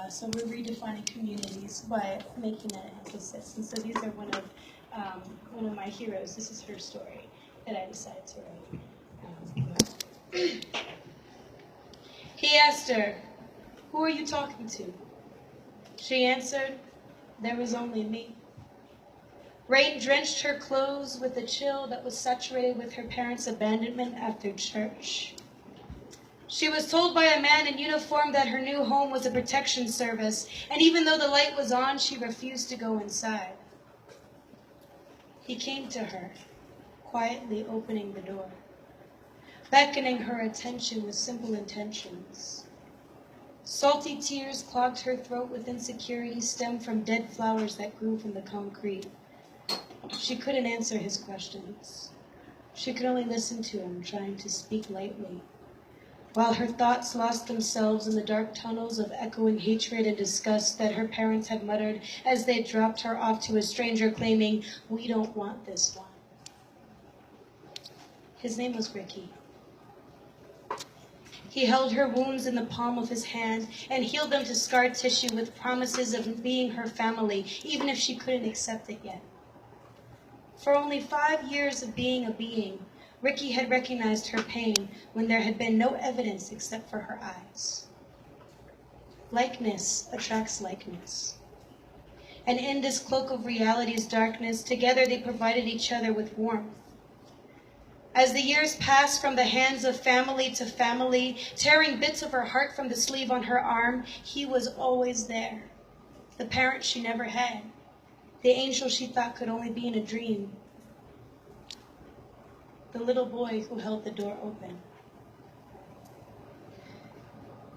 So we're redefining communities by making that emphasis. And so these are one of my heroes. This is her story that I decided to write. He asked her, "Who are you talking to?" She answered, "There was only me." Rain drenched her clothes with a chill that was saturated with her parents' abandonment after church. She was told by a man in uniform that her new home was a protection service, and even though the light was on, she refused to go inside. He came to her, quietly opening the door, beckoning her attention with simple intentions. Salty tears clogged her throat with insecurity stemmed from dead flowers that grew from the concrete. She couldn't answer his questions. She could only listen to him, trying to speak lightly, while her thoughts lost themselves in the dark tunnels of echoing hatred and disgust that her parents had muttered as they dropped her off to a stranger claiming, "We don't want this one." His name was Ricky. He held her wounds in the palm of his hand and healed them to scar tissue with promises of being her family, even if she couldn't accept it yet. For only 5 years of being a being, Ricky had recognized her pain when there had been no evidence except for her eyes. Likeness attracts likeness. And in this cloak of reality's darkness, together they provided each other with warmth. As the years passed from the hands of family to family, tearing bits of her heart from the sleeve on her arm, he was always there. The parent she never had. The angel she thought could only be in a dream. The little boy who held the door open.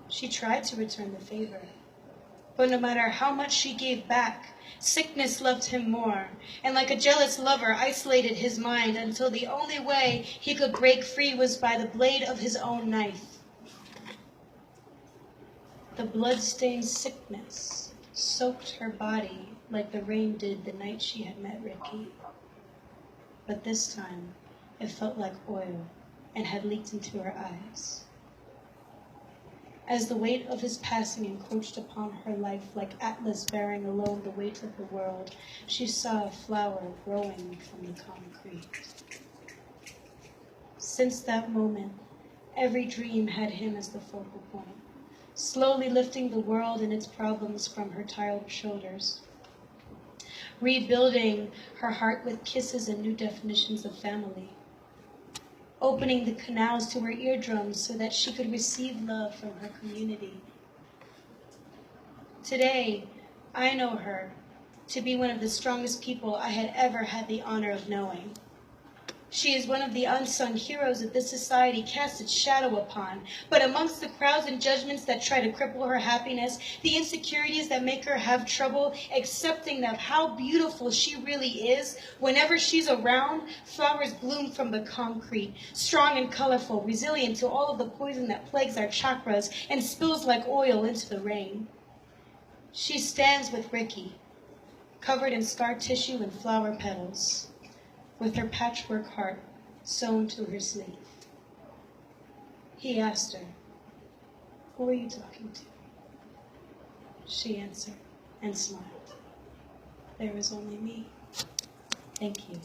She tried to return the favor, but no matter how much she gave back, sickness loved him more, and like a jealous lover isolated his mind until the only way he could break free was by the blade of his own knife. The blood-stained sickness soaked her body like the rain did the night she had met Ricky. But this time, it felt like oil and had leaked into her eyes. As the weight of his passing encroached upon her life like Atlas bearing alone the weight of the world, she saw a flower growing from the concrete. Since that moment, every dream had him as the focal point, slowly lifting the world and its problems from her tired shoulders, rebuilding her heart with kisses and new definitions of family, opening the canals to her eardrums so that she could receive love from her community. Today, I know her to be one of the strongest people I had ever had the honor of knowing. She is one of the unsung heroes that this society casts its shadow upon. But amongst the crowds and judgments that try to cripple her happiness, the insecurities that make her have trouble accepting that how beautiful she really is, whenever she's around, flowers bloom from the concrete, strong and colorful, resilient to all of the poison that plagues our chakras and spills like oil into the rain. She stands with Ricky, covered in scar tissue and flower petals, with her patchwork heart sewn to her sleeve. He asked her, "Who are you talking to?" She answered and smiled, "There is only me." Thank you.